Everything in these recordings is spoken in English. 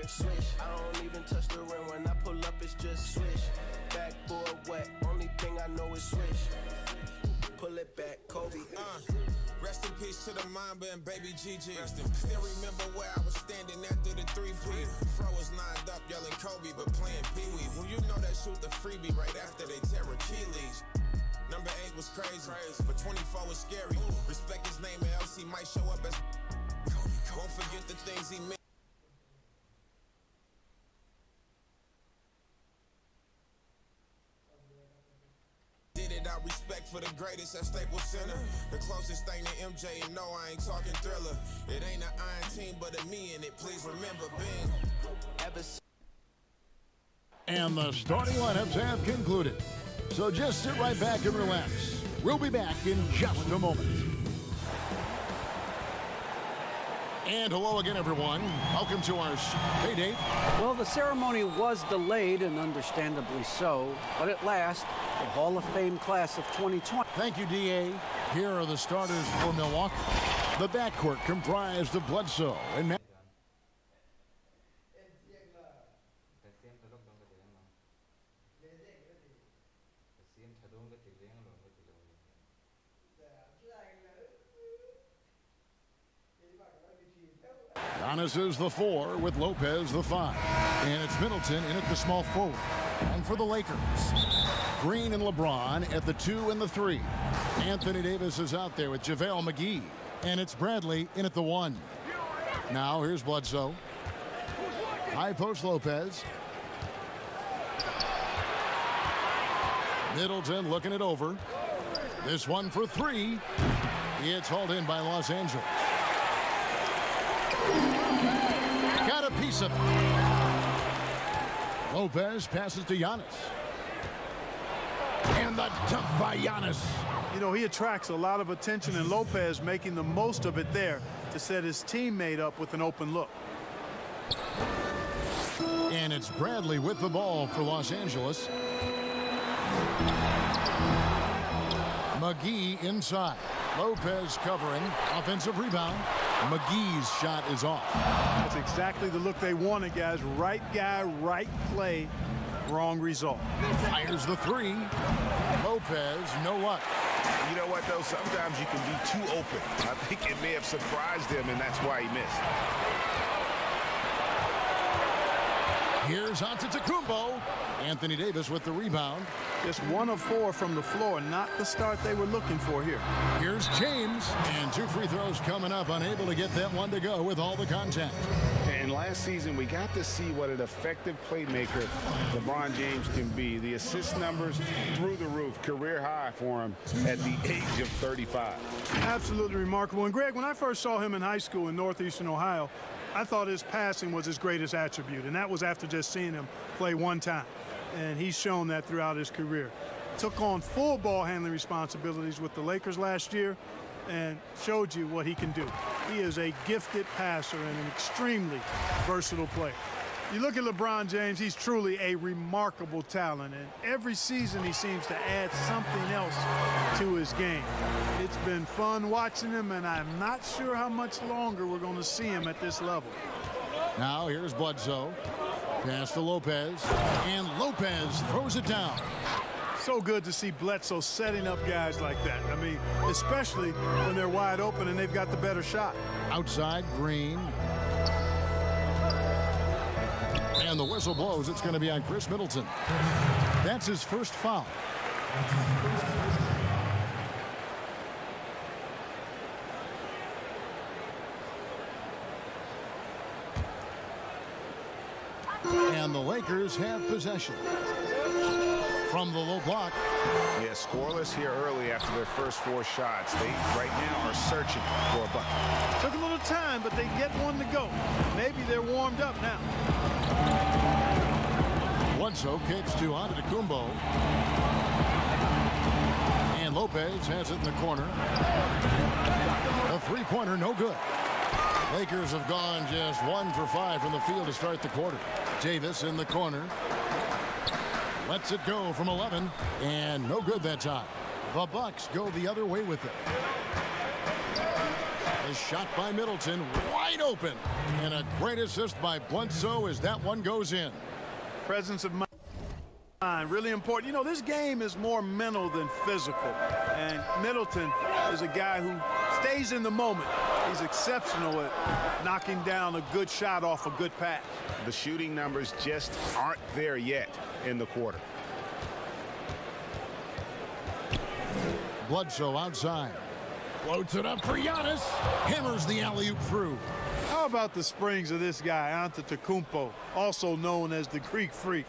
trip, swish. I don't even touch the rim when I pull up, it's just swish. Backboard wet, only thing I know is swish. Pull it back, Kobe. Rest in peace to the Mamba and baby Gigi. Still remember where I was standing after the 3-P. Fro was lined up yelling Kobe, but playing Pee-wee. Well, you know that shoot the freebie right after they tear Achilles. Number 8 was crazy, but 24 was scary. Respect his name, and LC might show up as Kobe. Won't forget the things he meant. Did it out respect for the greatest at Staples Center. The closest thing to MJ, and no, I ain't talking Thriller. It ain't an iron team, but a me in it. Please remember being. And the starting lineups have concluded. So just sit right back and relax. We'll be back in just a moment. And hello again, everyone. Welcome to our... Hey, Dave. Well, the ceremony was delayed, and understandably so, but at last, the Hall of Fame class of 2020. Thank you, D.A. Here are the starters for Milwaukee. The backcourt comprised of Bledsoe and... Giannis is the 4 with Lopez the 5. And it's Middleton in at the small forward. And for the Lakers, Green and LeBron at the 2 and the 3. Anthony Davis is out there with JaVale McGee. And it's Bradley in at the 1. Now here's Bledsoe. High post Lopez. Middleton looking it over. This one for 3. It's hauled in by Los Angeles. Got a piece of it. Lopez passes to Giannis. And the dunk by Giannis. You know, he attracts a lot of attention, and Lopez making the most of it there to set his teammate up with an open look. And it's Bradley with the ball for Los Angeles. McGee inside. Lopez covering. Offensive rebound. McGee's shot is off. That's exactly the look they wanted, guys. Right guy, right play, wrong result. Fires the 3. Lopez, no luck. You know what, though? Sometimes you can be too open. I think it may have surprised him, and that's why he missed. Here's Antetokounmpo. Anthony Davis with the rebound. Just 1 of 4 from the floor, not the start they were looking for here. Here's James, and 2 free throws coming up, unable to get that one to go with all the contact. And last season, we got to see what an effective playmaker LeBron James can be. The assist numbers through the roof, career high for him at the age of 35. Absolutely remarkable. And Greg, when I first saw him in high school in Northeastern Ohio, I thought his passing was his greatest attribute, and that was after just seeing him play one time. And he's shown that throughout his career. Took on full ball handling responsibilities with the Lakers last year and showed you what he can do. He is a gifted passer and an extremely versatile player. You look at LeBron James, he's truly a remarkable talent, and every season he seems to add something else to his game. It's been fun watching him, and I'm not sure how much longer we're going to see him at this level. Now here's Bledsoe. Pass to Lopez, and Lopez throws it down. So good to see Bledsoe setting up guys like that. I mean, especially when they're wide open and they've got the better shot. Outside, Green. And the whistle blows. It's going to be on Chris Middleton. That's his first foul. And the Lakers have possession. From the low block. Yeah, scoreless here early after their first 4 shots. They right now are searching for a bucket. Took a little time, but they get one to go. Maybe they're warmed up now. Bledsoe kicks to Antetokounmpo. And Lopez has it in the corner. A three-pointer, no good. Lakers have gone just 1 for 5 from the field to start the quarter. Davis in the corner. Lets it go from 11, and no good that time. The Bucks go the other way with it. A shot by Middleton, wide open. And a great assist by Bledsoe as that one goes in. Presence of mind, really important. You know, this game is more mental than physical. And Middleton is a guy who stays in the moment. He's exceptional at knocking down a good shot off a good pass. The shooting numbers just aren't there yet in the quarter. Bledsoe outside. Floats it up for Giannis. Hammers the alley-oop through. How about the springs of this guy, Antetokounmpo, also known as the Greek Freak?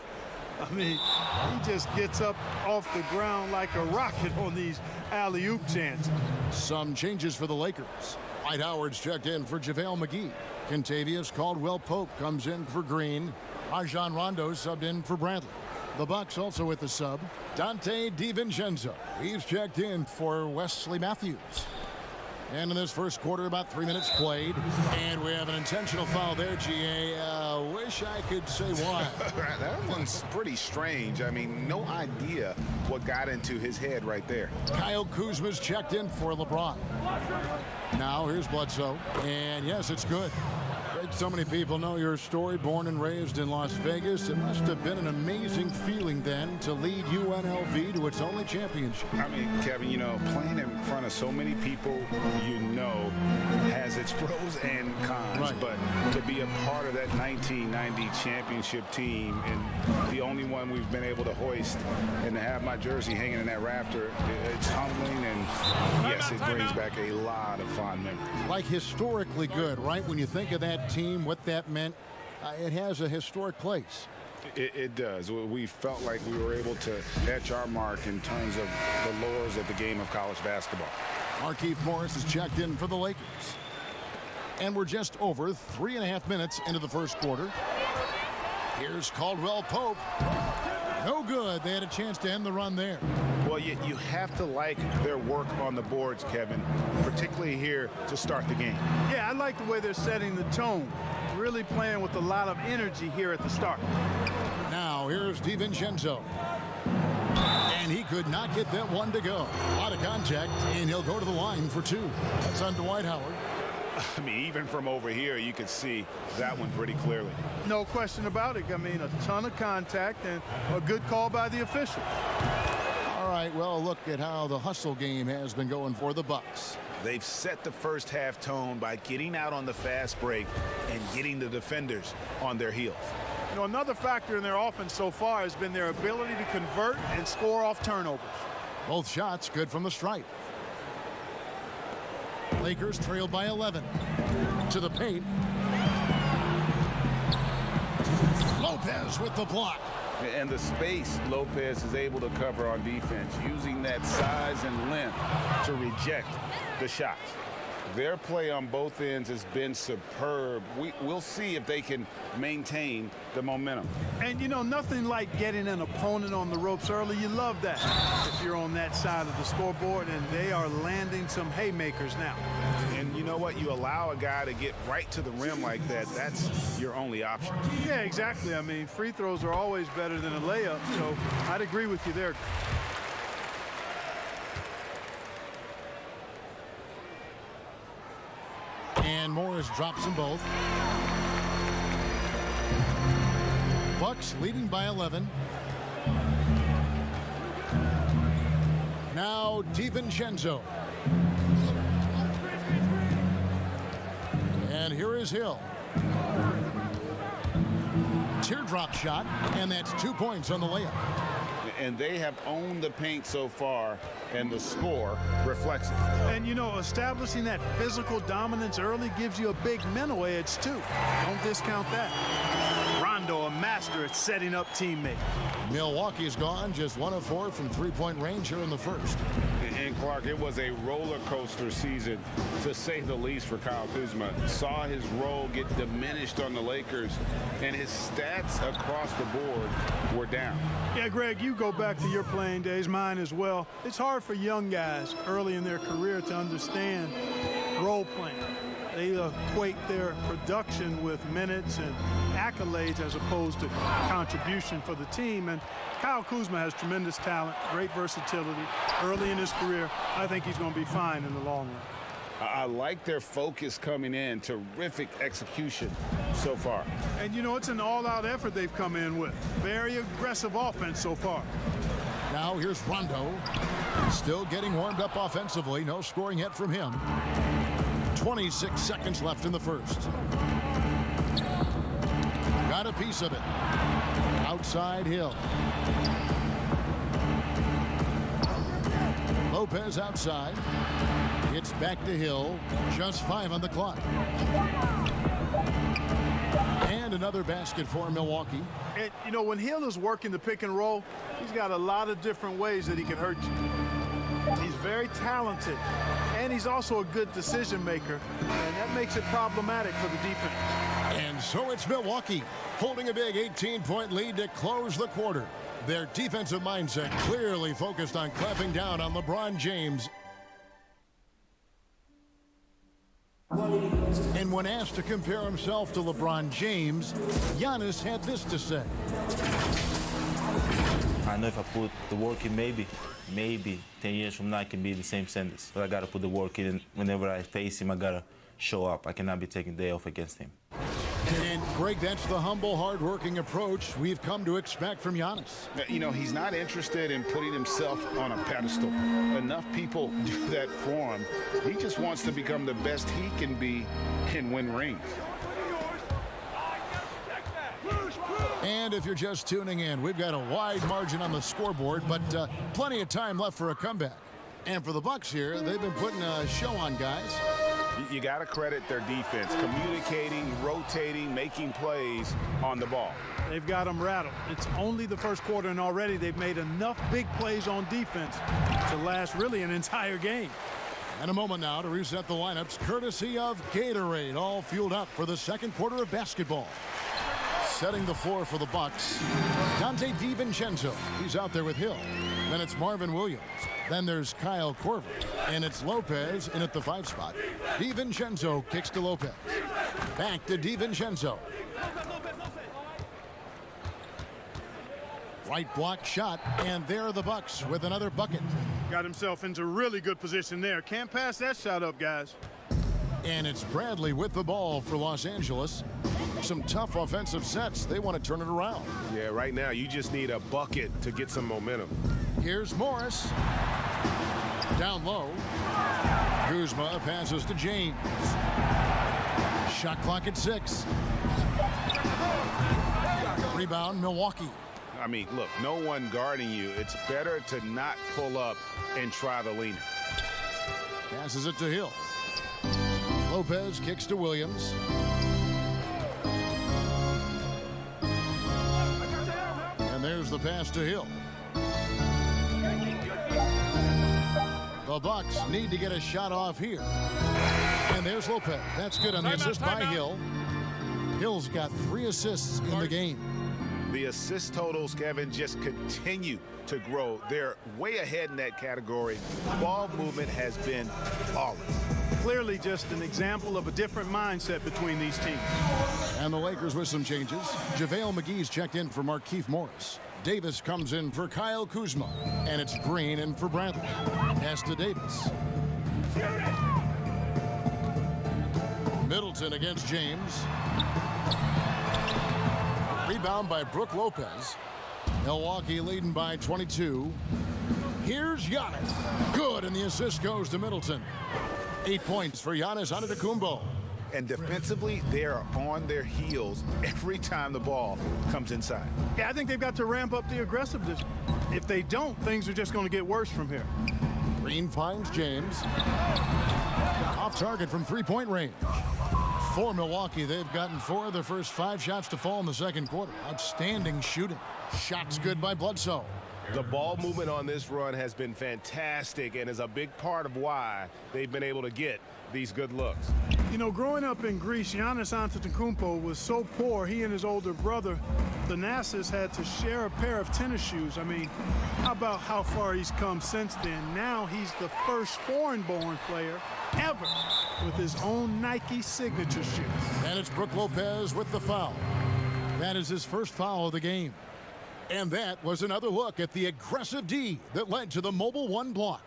I mean, he just gets up off the ground like a rocket on these alley-oop chances. Some changes for the Lakers. Dwight Howard's checked in for JaVale McGee. Kentavious Caldwell-Pope comes in for Green. Rajon Rondo subbed in for Bradley. The Bucks also with the sub. Dante DiVincenzo. He's checked in for Wesley Matthews. And in this first quarter, about 3 minutes played. And we have an intentional foul there, GA. Wish I could say why. That one's pretty strange. I mean, no idea what got into his head right there. Kyle Kuzma's checked in for LeBron. Now here's Bledsoe. And yes, it's good. So many people know your story, born and raised in Las Vegas. It must have been an amazing feeling then to lead UNLV to its only championship. I mean, Kevin, you know, playing in front of so many people you know has its pros and cons. Right. But to be a part of that 1990 championship team and the only one we've been able to hoist and to have my jersey hanging in that rafter, it's humbling and, yes, it brings back a lot of fond memories. Like historically good, right? When you think of that team, what that meant, it has a historic place. It does. We felt like we were able to etch our mark in terms of the lures of the game of college basketball. Markieff Morris is checked in for the Lakers. And we're just over 3.5 minutes into the first quarter. Here's Caldwell-Pope. No good. They had a chance to end the run there. Well, you have to like their work on the boards, Kevin, particularly here to start the game. Yeah, I like the way they're setting the tone. Really playing with a lot of energy here at the start. Now, here's DiVincenzo. And he could not get that one to go. A lot of contact, and he'll go to the line for two. That's on Dwight Howard. I mean, even from over here, you could see that one pretty clearly. No question about it. I mean, a ton of contact and a good call by the official. All right, well, look at how the hustle game has been going for the Bucks. They've set the first half tone by getting out on the fast break and getting the defenders on their heels. You know, another factor in their offense so far has been their ability to convert and score off turnovers. Both shots good from the stripe. Lakers trailed by 11. To the paint. Lopez with the block. And the space Lopez is able to cover on defense, using that size and length to reject the shots. Their play on both ends has been superb. We'll see if they can maintain the momentum. And, you know, nothing like getting an opponent on the ropes early. You love that if you're on that side of the scoreboard, and they are landing some haymakers now. And you know what? You allow a guy to get right to the rim like that, that's your only option. Yeah, exactly. I mean, free throws are always better than a layup, so I'd agree with you there. And Morris drops them both. Bucks leading by 11. Now DiVincenzo. And here is Hill. Teardrop shot, and that's 2 points on the layup. And they have owned the paint so far, and the score reflects it. And, you know, establishing that physical dominance early gives you a big mental edge, too. Don't discount that. Rondo, a master at setting up teammates. Milwaukee's gone, just 1 of 4 from three-point range here in the first. And Clark, it was a roller coaster season, to say the least, for Kyle Kuzma. Saw his role get diminished on the Lakers, and his stats across the board were down. Yeah, Greg, you go back to your playing days, mine as well. It's hard for young guys early in their career to understand role playing. They equate their production with minutes and accolades as opposed to contribution for the team. And Kyle Kuzma has tremendous talent, great versatility. Early in his career, I think he's going to be fine in the long run. I like their focus coming in. Terrific execution so far. And, you know, it's an all-out effort they've come in with. Very aggressive offense so far. Now here's Rondo. Still getting warmed up offensively. No scoring yet from him. 26 seconds left in the first. Got a piece of it. Outside Hill. Lopez outside. It's back to Hill. Just 5 on the clock. And another basket for Milwaukee. And, you know, when Hill is working the pick and roll, he's got a lot of different ways that he can hurt you. He's very talented, and he's also a good decision maker, and that makes it problematic for the defense. And so it's Milwaukee holding a big 18-point lead to close the quarter. Their defensive mindset clearly focused on clamping down on LeBron James. And when asked to compare himself to LeBron James, Giannis had this to say. I know if I put the work in, maybe 10 years from now I can be the same sentence. But I got to put the work in, and whenever I face him, I got to show up. I cannot be taking day off against him. And, Greg, that's the humble, hard-working approach we've come to expect from Giannis. You know, he's not interested in putting himself on a pedestal. Enough people do that for him. He just wants to become the best he can be and win rings. And if you're just tuning in, we've got a wide margin on the scoreboard, but plenty of time left for a comeback. And for the Bucks here, they've been putting a show on, guys. You got to credit their defense, communicating, rotating, making plays on the ball. They've got them rattled. It's only the first quarter, and already they've made enough big plays on defense to last really an entire game. And a moment now to reset the lineups, courtesy of Gatorade, all fueled up for the second quarter of basketball. Setting the floor for the Bucks, Dante DiVincenzo. He's out there with Hill. Then it's Marvin Williams. Then there's Kyle Korver. And it's Lopez in at the 5 spot. DiVincenzo kicks to Lopez. Back to DiVincenzo. Right block shot, and there are the Bucks with another bucket. Got himself into really good position there. Can't pass that shot up, guys. And it's Bradley with the ball for Los Angeles. Some tough offensive sets. They want to turn it around. Yeah, right now you just need a bucket to get some momentum. Here's Morris. Down low. Kuzma passes to James. Shot clock at 6. Rebound, Milwaukee. I mean, look, no one guarding you. It's better to not pull up and try the leaner. Passes it to Hill. Lopez kicks to Williams. And there's the pass to Hill. The Bucks need to get a shot off here. And there's Lopez. That's good on the assist by Hill. Hill's got 3 assists in the game. The assist totals, Kevin, just continue to grow. They're way ahead in that category. Ball movement has been flawless. Clearly just an example of a different mindset between these teams. And the Lakers with some changes. JaVale McGee's checked in for Markieff Morris. Davis comes in for Kyle Kuzma. And it's Green in for Bradley. Pass to Davis. Middleton against James. Rebound by Brook Lopez. Milwaukee leading by 22. Here's Giannis. Good, and the assist goes to Middleton. 8 points for Giannis Antetokounmpo. And defensively, they are on their heels every time the ball comes inside. Yeah, I think they've got to ramp up the aggressiveness. If they don't, things are just going to get worse from here. Green finds James. Off target from three-point range. For Milwaukee, they've gotten 4 of their first 5 shots to fall in the second quarter. Outstanding shooting. Shots good by Bledsoe. The ball movement on this run has been fantastic and is a big part of why they've been able to get these good looks. You know, growing up in Greece, Giannis Antetokounmpo was so poor, he and his older brother, Thanasis, had to share a pair of tennis shoes. I mean, how about how far he's come since then? Now he's the first foreign-born player ever with his own Nike signature shoes. And it's Brook Lopez with the foul. That is his first foul of the game. And that was another look at the aggressive D that led to the Mobile One block.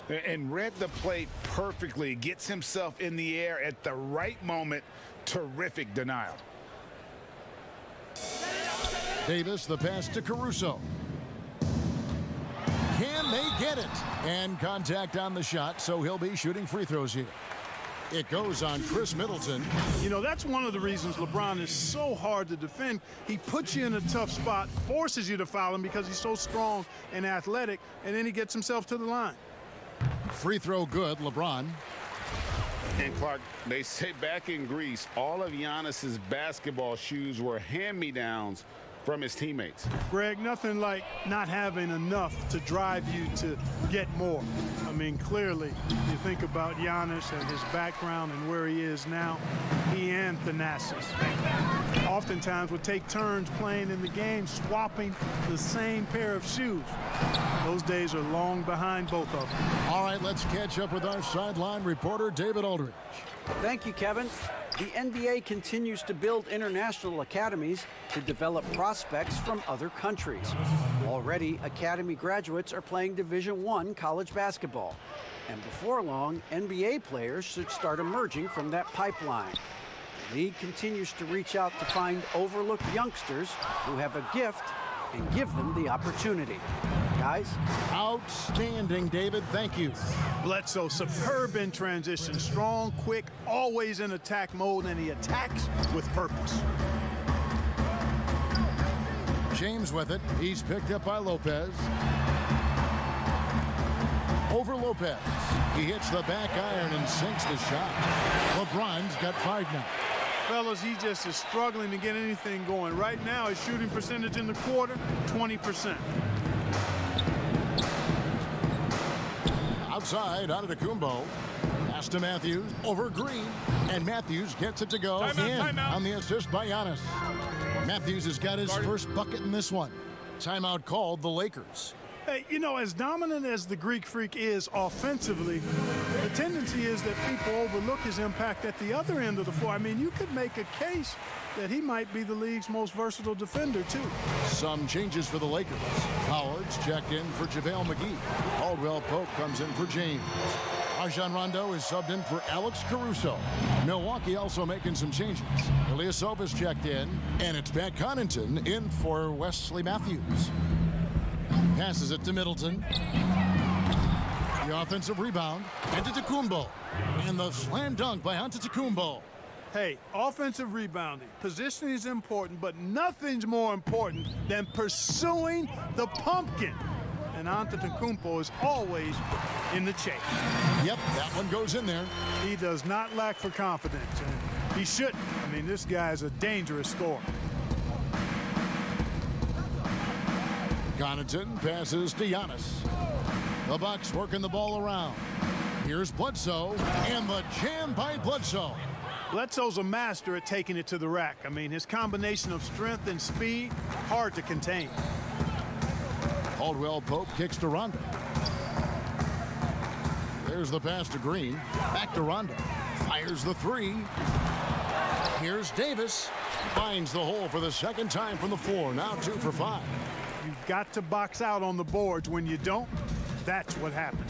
And read the plate perfectly. Gets himself in the air at the right moment. Terrific denial. Davis, the pass to Caruso. Can they get it? And contact on the shot, so he'll be shooting free throws here. It goes on Chris Middleton. You know, that's one of the reasons LeBron is so hard to defend. He puts you in a tough spot, forces you to foul him because he's so strong and athletic, and then he gets himself to the line. Free throw good, LeBron. And Clark, they say back in Greece, all of Giannis's basketball shoes were hand-me-downs from his teammates. Greg, nothing like not having enough to drive you to get more. I mean, clearly, you think about Giannis and his background and where he is now, he and Thanasis oftentimes would take turns playing in the game, swapping the same pair of shoes. Those days are long behind both of them. All right, let's catch up with our sideline reporter, David Aldridge. Thank you, Kevin. The NBA continues to build international academies to develop prospects from other countries. Already, academy graduates are playing Division I college basketball. And before long, NBA players should start emerging from that pipeline. The league continues to reach out to find overlooked youngsters who have a gift and give them the opportunity. Guys? Outstanding, David. Thank you. Bledsoe, superb in transition, strong, quick, always in attack mode, and he attacks with purpose. James with it. He's picked up by Lopez. Over Lopez. He hits the back iron and sinks the shot. LeBron's got 5 now. Fellas, he just is struggling to get anything going. Right now, his shooting percentage in the quarter, 20%. Outside, Antetokounmpo. Pass to Matthews, over Green, and Matthews gets it to go Timeout. On the assist by Giannis. Matthews has got his first bucket in this one. Timeout called the Lakers. Hey, you know, as dominant as the Greek Freak is offensively, the tendency is that people overlook his impact at the other end of the floor. I mean, you could make a case that he might be the league's most versatile defender, too. Some changes for the Lakers. Howard's checked in for JaVale McGee. Caldwell Pope comes in for James. Rajon Rondo is subbed in for Alex Caruso. Milwaukee also making some changes. Ilyasova's checked in, and it's Pat Connaughton in for Wesley Matthews. Passes it to Middleton. The offensive rebound. Antetokounmpo. And the slam dunk by Antetokounmpo. Hey, offensive rebounding. Positioning is important, but nothing's more important than pursuing the pumpkin. And Antetokounmpo is always in the chase. Yep, that one goes in there. He does not lack for confidence, and he shouldn't. I mean, this guy's a dangerous scorer. Connaughton passes to Giannis. The Bucks working the ball around. Here's Bledsoe, and the jam by Bledsoe. Bledsoe's a master at taking it to the rack. I mean, his combination of strength and speed, hard to contain. Caldwell Pope kicks to Rondo. There's the pass to Green. Back to Rondo. Fires the 3. Here's Davis. Finds the hole for the second time from the floor. Now 2 for 5. You've got to box out on the boards. When you don't, that's what happens.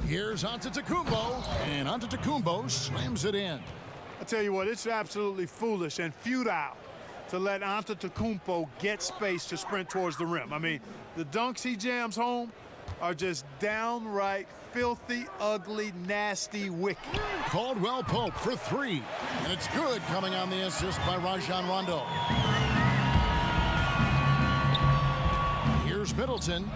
Here's Antetokounmpo, and Antetokounmpo slams it in. I tell you what, it's absolutely foolish and futile to let Antetokounmpo get space to sprint towards the rim. I mean, the dunks he jams home are just downright filthy, ugly, nasty, wicked. Caldwell Pope for 3, and it's good, coming on the assist by Rajon Rondo. Here's Middleton.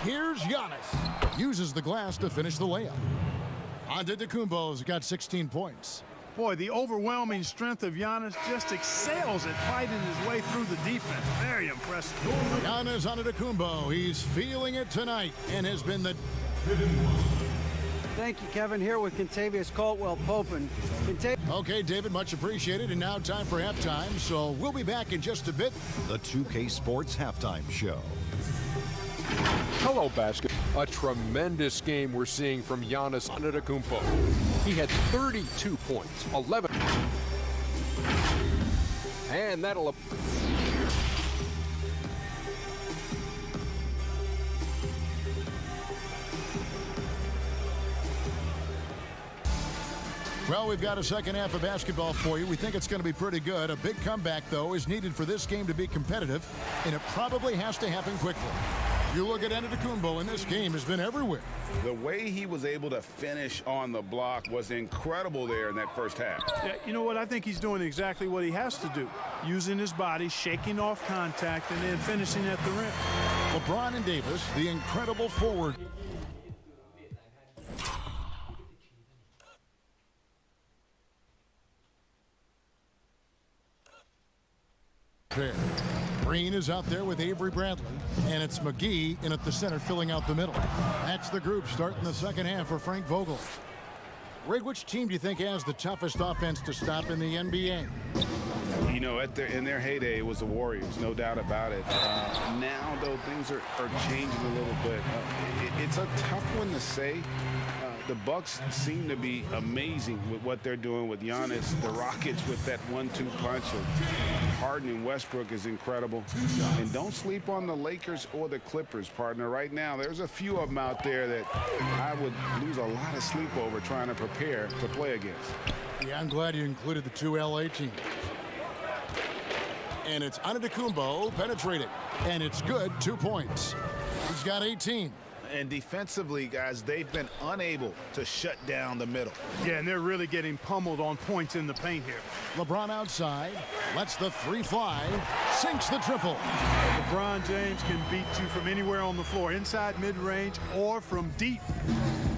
Here's Giannis. Uses the glass to finish the layup. Antetokounmpo's got 16 points. Boy, the overwhelming strength of Giannis just excels at fighting his way through the defense. Very impressive. Giannis Antetokounmpo, he's feeling it tonight and has been the... Thank you, Kevin. Here with Kentavious Caldwell-Pope. And Okay, David, much appreciated. And now time for halftime, so we'll be back in just a bit. The 2K Sports Halftime Show. Hello, basket. A tremendous game we're seeing from Giannis Antetokounmpo. He had 32 points, 11. And that'll... Well, we've got a second half of basketball for you. We think it's going to be pretty good. A big comeback, though, is needed for this game to be competitive, and it probably has to happen quickly. You look at Antetokounmpo, and this game has been everywhere. The way he was able to finish on the block was incredible there in that first half. Yeah, you know what? I think he's doing exactly what he has to do. Using his body, shaking off contact, and then finishing at the rim. LeBron and Davis, the incredible forward. There. Green is out there with Avery Bradley, and it's McGee in at the center filling out the middle. That's the group starting the second half for Frank Vogel. Rig, which team do you think has the toughest offense to stop in the NBA? You know, in their heyday, it was the Warriors, no doubt about it. Now, though, things are changing a little bit. It's a tough one to say. The Bucks seem to be amazing with what they're doing with Giannis. The Rockets with that 1-2 punch of Harden and Westbrook is incredible. And don't sleep on the Lakers or the Clippers, partner. Right now, there's a few of them out there that I would lose a lot of sleep over trying to prepare to play against. Yeah, I'm glad you included the two LA teams. And it's Antetokounmpo penetrating. And it's good, 2 points. He's got 18. And defensively, guys, they've been unable to shut down the middle. Yeah, and they're really getting pummeled on points in the paint here. LeBron outside, lets the three fly, sinks the triple. LeBron James can beat you from anywhere on the floor, inside, mid-range, or from deep.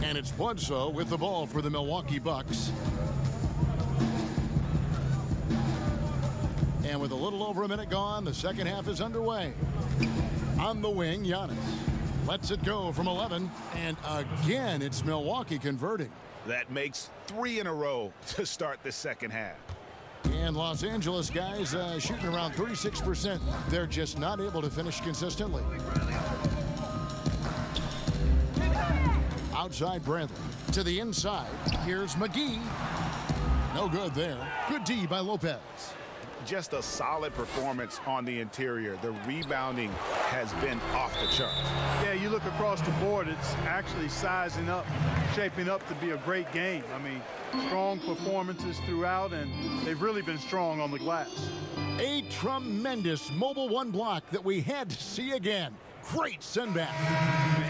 And it's Bledsoe with the ball for the Milwaukee Bucks. And with a little over a minute gone, the second half is underway. On the wing, Giannis lets it go from 11, and again, it's Milwaukee converting. That makes 3 in a row to start the second half. And Los Angeles guys shooting around 36%. They're just not able to finish consistently. Outside Bradley to the inside. Here's McGee. No good there. Good D by Lopez. Just a solid performance on the interior. The rebounding has been off the chart. Yeah, you look across the board, it's actually sizing up, shaping up to be a great game. I mean, strong performances throughout, and they've really been strong on the glass. A tremendous Mobile One block that we had to see again. Great send back.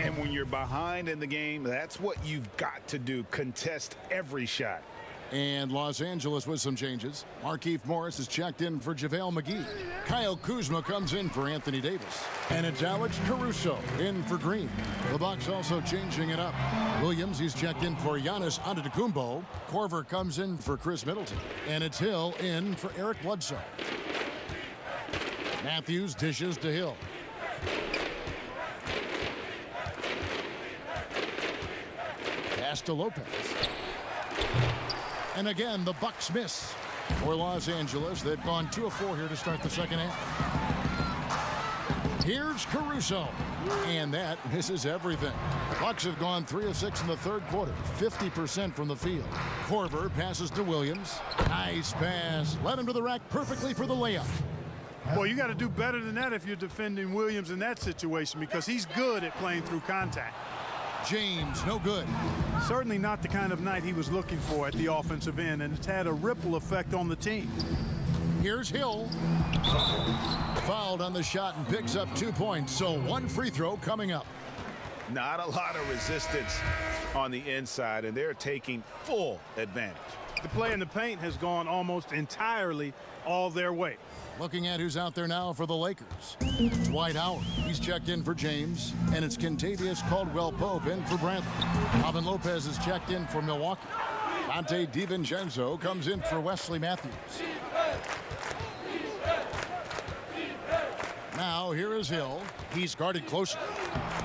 And when you're behind in the game, that's what you've got to do. Contest every shot. And Los Angeles with some changes. Markieff Morris is checked in for JaVale McGee. Kyle Kuzma comes in for Anthony Davis. And it's Alex Caruso in for Green. The Bucks also changing it up. Williams, he's checked in for Giannis Antetokounmpo. Korver comes in for Chris Middleton. And it's Hill in for Eric Bledsoe. Matthews dishes to Hill. Pass to Lopez. And again, the Bucks miss. For Los Angeles, they've gone 2 of 4 here to start the second half. Here's Caruso. And that misses everything. Bucks have gone 3 of 6 in the third quarter, 50% from the field. Korver passes to Williams. Nice pass. Led him to the rack perfectly for the layup. Well, you got to do better than that if you're defending Williams in that situation, because he's good at playing through contact. James, no good. Certainly not the kind of night he was looking for at the offensive end, and it's had a ripple effect on the team. Here's Hill. Fouled on the shot and picks up 2 points, so 1 free throw coming up. Not a lot of resistance on the inside, and they're taking full advantage. The play in the paint has gone almost entirely all their way. Looking at who's out there now for the Lakers. Dwight Howard, he's checked in for James, and it's Kentavious Caldwell-Pope in for Bradley. Robin Lopez is checked in for Milwaukee. Dante DiVincenzo comes in for Wesley Matthews. Now here is Hill. He's guarded closely.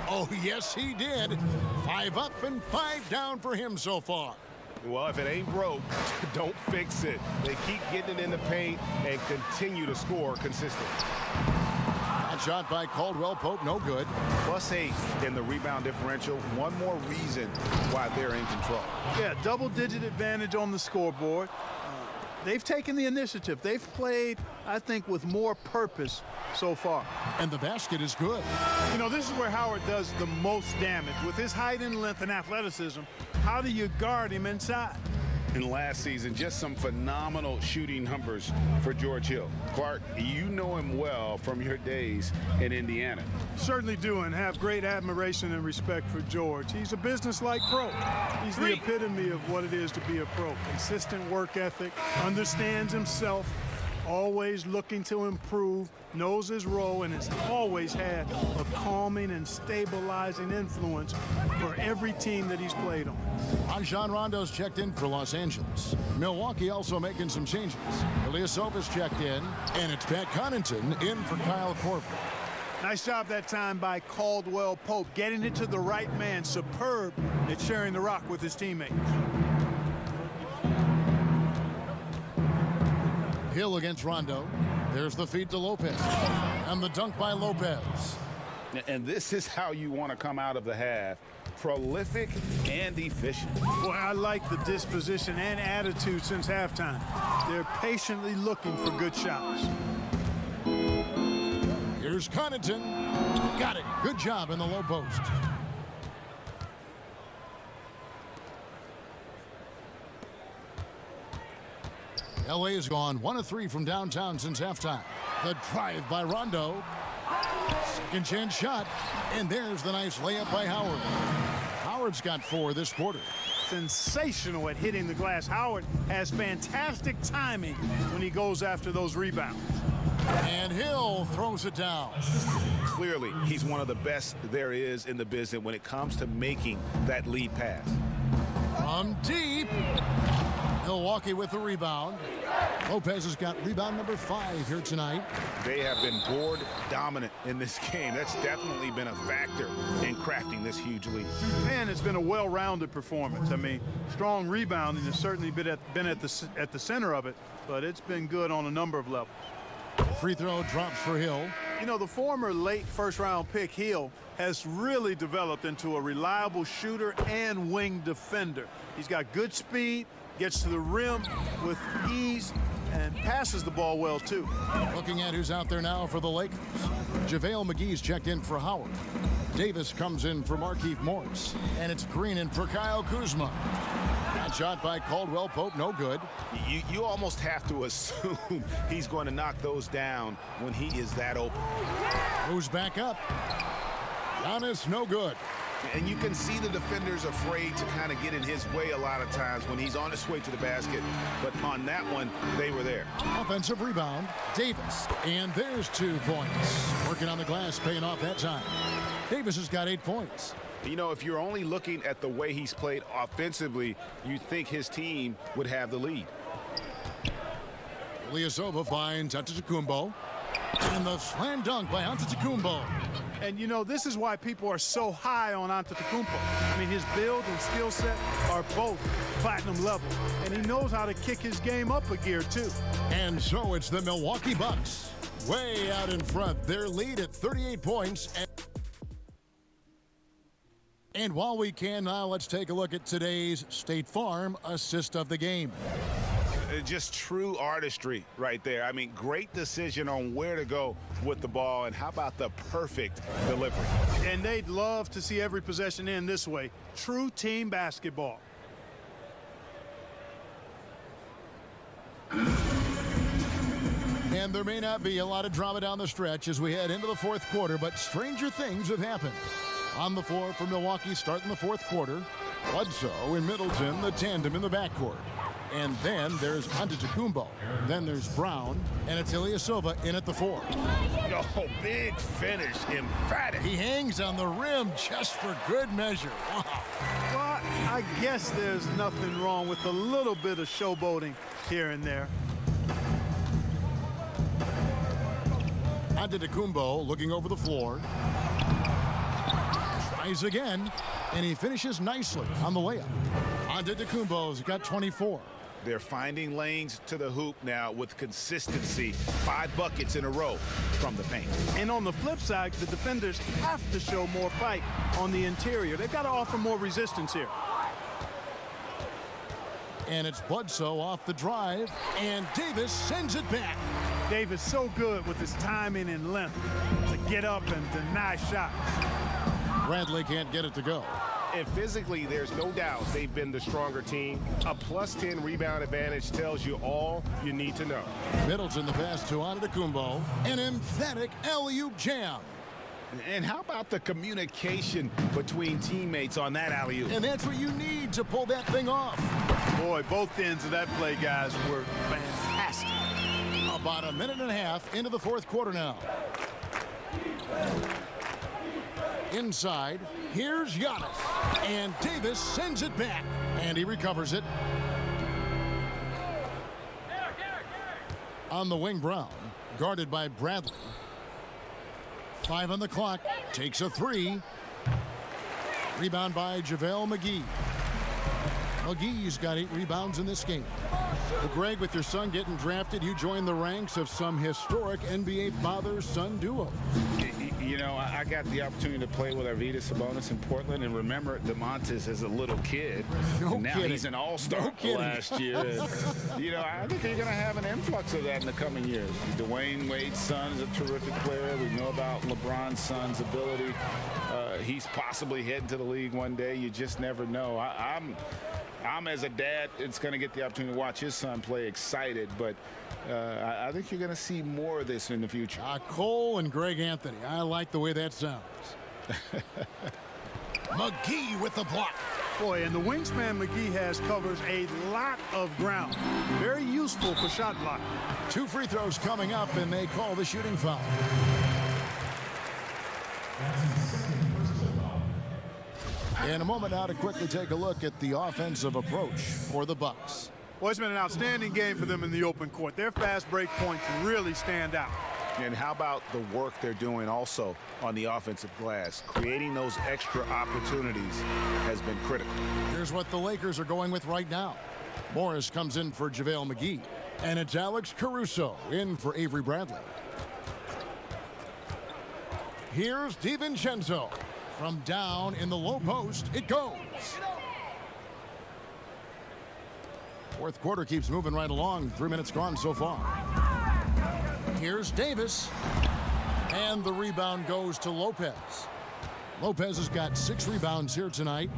Oh, yes, he did. 5 up and 5 down for him so far. Well, if it ain't broke, don't fix it. They keep getting it in the paint and continue to score consistently. That shot by Caldwell-Pope, no good. +8 in the rebound differential. One more reason why they're in control. Yeah, double-digit advantage on the scoreboard. They've taken the initiative. They've played, I think, with more purpose so far. And the basket is good. You know, this is where Howard does the most damage. With his height and length and athleticism, how do you guard him inside? in last season. Just some phenomenal shooting numbers for George Hill. Clark, you know him well from your days in Indiana. Certainly do, and have great admiration and respect for George. He's a business-like pro. He's the epitome of what it is to be a pro. Consistent work ethic, understands himself, always looking to improve, knows his role, and has always had a calming and stabilizing influence for every team that he's played on. Rajon Rondo's checked in for Los Angeles. Milwaukee also making some changes. Ilyasova's checked in, and it's Pat Connaughton in for Kyle Korver. Nice job that time by Caldwell Pope, getting it to the right man. Superb at sharing the rock with his teammates. Hill against Rondo. There's the feed to Lopez. And the dunk by Lopez. And this is how you want to come out of the half. Prolific and efficient. Boy, I like the disposition and attitude since halftime. They're patiently looking for good shots. Here's Connaughton. Got it. Good job in the low post. LA has gone 1 of 3 from downtown since halftime. The drive by Rondo. Second chance shot. And there's the nice layup by Howard. Howard's got 4 this quarter. Sensational at hitting the glass. Howard has fantastic timing when he goes after those rebounds. And Hill throws it down. Clearly, he's one of the best there is in the business when it comes to making that lead pass. From deep. Milwaukee with the rebound. Lopez has got rebound number 5 here tonight. They have been board dominant in this game. That's definitely been a factor in crafting this huge lead. And it's been a well-rounded performance. I mean, strong rebounding has certainly been at the center of it, but it's been good on a number of levels. Free throw drops for Hill. You know, the former late first-round pick, Hill, has really developed into a reliable shooter and wing defender. He's got good speed, gets to the rim with ease, and passes the ball well, too. Looking at who's out there now for the Lakers. JaVale McGee's checked in for Howard. Davis comes in for Markieff Morris. And it's Green in for Kyle Kuzma. That shot by Caldwell Pope, no good. You almost have to assume he's going to knock those down when he is that open. Moves back up. Giannis, no good. And you can see the defenders afraid to kind of get in his way a lot of times when he's on his way to the basket. But on that one, they were there. Offensive rebound, Davis. And there's 2 points. Working on the glass, paying off that time. Davis has got 8 points. You know, if you're only looking at the way he's played offensively, you think his team would have the lead. Ilyasova finds Antetokounmpo. And the slam dunk by Antetokounmpo. And, you know, this is why people are so high on Antetokounmpo. I mean, his build and skill set are both platinum level. And he knows how to kick his game up a gear, too. And so it's the Milwaukee Bucks way out in front. Their lead at 38 points. And while we can now, let's take a look at today's State Farm assist of the game. Just true artistry right there. I mean, great decision on where to go with the ball, and how about the perfect delivery? And they'd love to see every possession end this way. True team basketball. And there may not be a lot of drama down the stretch as we head into the 4th quarter, but stranger things have happened. On the floor for Milwaukee starting the 4th quarter, Bledsoe and Middleton, the tandem in the backcourt. And then there's Antetokounmpo. Then there's Brown, and it's Ilyasova in at the 4. Oh, big finish, emphatic. He hangs on the rim just for good measure. Wow. Well, I guess there's nothing wrong with a little bit of showboating here and there. Antetokounmpo looking over the floor. Tries again, and he finishes nicely on the layup. Antetokounmpo's got 24. They're finding lanes to the hoop now with consistency. 5 buckets in a row from the paint. And on the flip side, the defenders have to show more fight on the interior. They've got to offer more resistance here. And it's Bledsoe off the drive, and Davis sends it back. Davis so good with his timing and length to get up and deny shots. Bradley can't get it to go. And physically, there's no doubt they've been the stronger team. A plus 10 rebound advantage tells you all you need to know. Middleton the pass to Antetokounmpo. An emphatic alley-oop jam. And how about the communication between teammates on that alley-oop? And that's what you need to pull that thing off. Boy, both ends of that play, guys, were fantastic. About a minute and a half into the fourth quarter now. Inside, here's Giannis. And Davis sends it back. And he recovers it. On the wing, Brown, guarded by Bradley. 5 on the clock, takes a 3. Rebound by JaVale McGee. McGee's got 8 rebounds in this game. Well, Greg, with your son getting drafted, you joined the ranks of some historic NBA father-son duo. You know, I got the opportunity to play with Arvydas Sabonis in Portland, and remember DeMontis as a little kid. No and now kidding. He's an all-star last year. And, you know, I think they're going to have an influx of that in the coming years. Dwayne Wade's son is a terrific player. We know about LeBron's son's ability. He's possibly heading to the league one day. You just never know. I'm as a dad, it's going to get the opportunity to watch his son play, excited, but I think you're going to see more of this in the future. Cole and Greg Anthony. I like the way that sounds. McGee with the block. Boy, and the wingspan McGee has covers a lot of ground. Very useful for shot blocking. 2 free throws coming up, and they call the shooting foul. In a moment now to quickly take a look at the offensive approach for the Bucks. Well, it's been an outstanding game for them in the open court. Their fast break points really stand out. And how about the work they're doing also on the offensive glass? Creating those extra opportunities has been critical. Here's what the Lakers are going with right now. Morris comes in for JaVale McGee. And it's Alex Caruso in for Avery Bradley. Here's DiVincenzo. From down in the low post, it goes. Fourth quarter keeps moving right along. 3 minutes gone so far. Here's Davis. And the rebound goes to Lopez. Lopez has got 6 rebounds here tonight.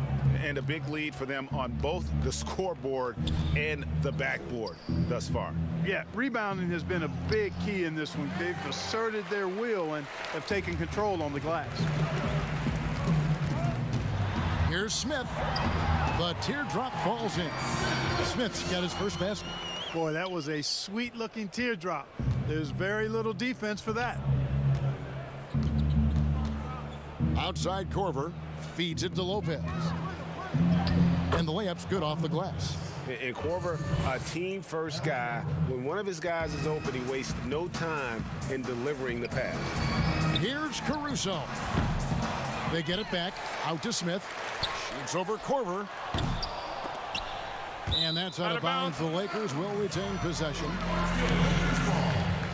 And a big lead for them on both the scoreboard and the backboard thus far. Yeah, rebounding has been a big key in this one. They've asserted their will and have taken control on the glass. Here's Smith. The teardrop falls in. Smith's got his first basket. Boy, that was a sweet-looking teardrop. There's very little defense for that. Outside Korver feeds it to Lopez. And the layup's good off the glass. And Korver, a team-first guy. When one of his guys is open, he wastes no time in delivering the pass. Here's Caruso. They get it back out to Smith. Shoots over Korver. And that's out of bounds. The Lakers will retain possession.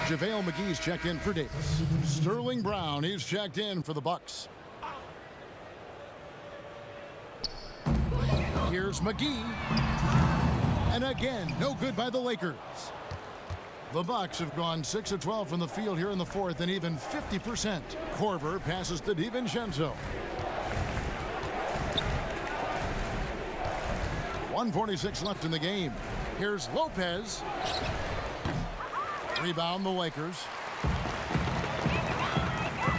JaVale McGee's checked in for Davis. Sterling Brown is checked in for the Bucks. Here's McGee. And again, no good by the Lakers. The Bucks have gone 6 of 12 from the field here in the fourth, and even 50%. Korver passes to DiVincenzo. 1:46 left in the game. Here's Lopez. Rebound the Lakers.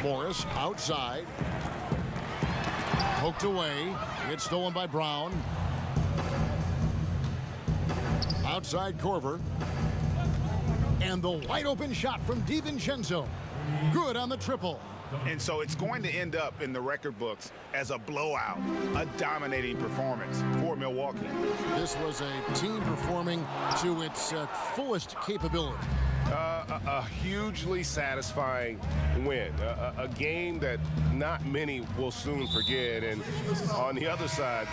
Morris outside. Poked away. It's stolen by Brown. Outside Korver. And the wide open shot from DiVincenzo. Good on the triple. And so it's going to end up in the record books as a blowout, a dominating performance for Milwaukee. This was a team performing to its fullest capability. A hugely satisfying win. A game that not many will soon forget. And on the other side,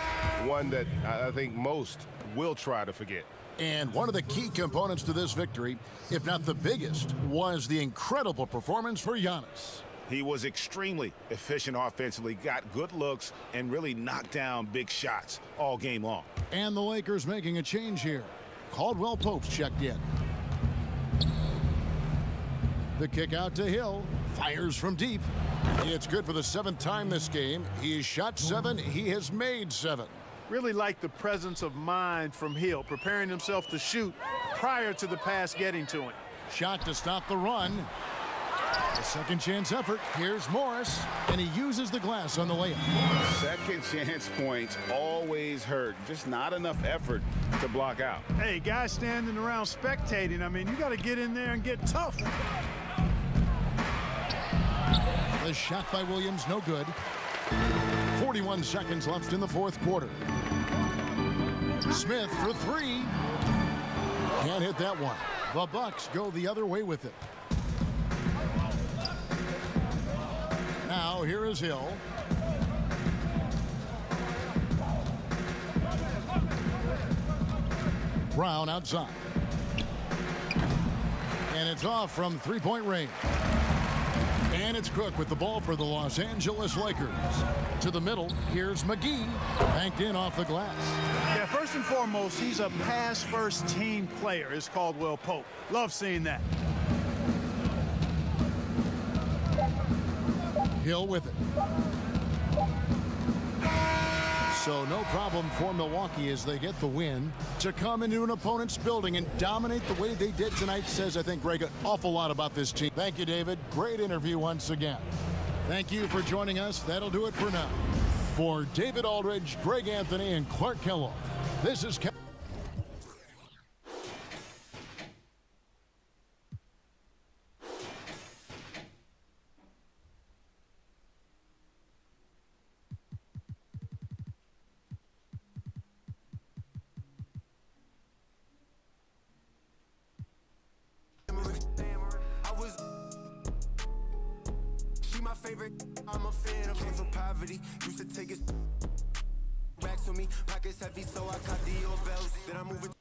one that I think most will try to forget. And one of the key components to this victory, if not the biggest, was the incredible performance for Giannis. He was extremely efficient offensively, got good looks, and really knocked down big shots all game long. And the Lakers making a change here. Caldwell Pope's checked in. The kick out to Hill. Fires from deep. It's good for the 7th time this game. He has shot 7. He has made 7. Really like the presence of mind from Hill, preparing himself to shoot prior to the pass getting to him. Shot to stop the run. A second chance effort. Here's Morris, and he uses the glass on the layup. Second chance points always hurt. Just not enough effort to block out. Hey, guys standing around spectating, I mean, you got to get in there and get tough. The shot by Williams, no good. 41 seconds left in the 4th quarter. Smith for 3. Can't hit that one. The Bucks go the other way with it. Now here is Hill. Brown outside. And it's off from 3-point range. And it's Cook with the ball for the Los Angeles Lakers. To the middle, here's McGee, banked in off the glass. Yeah, first and foremost, he's a pass-first team player, is Caldwell Pope. Love seeing that. Hill with it. So no problem for Milwaukee as they get the win. To come into an opponent's building and dominate the way they did tonight says, I think, Greg, an awful lot about this team. Thank you, David. Great interview once again. Thank you for joining us. That'll do it for now. For David Aldridge, Greg Anthony, and Clark Kellogg, this is I'm a fan of came from poverty. Used to take it back to me. Pockets heavy, so I got the bells. Then I move it.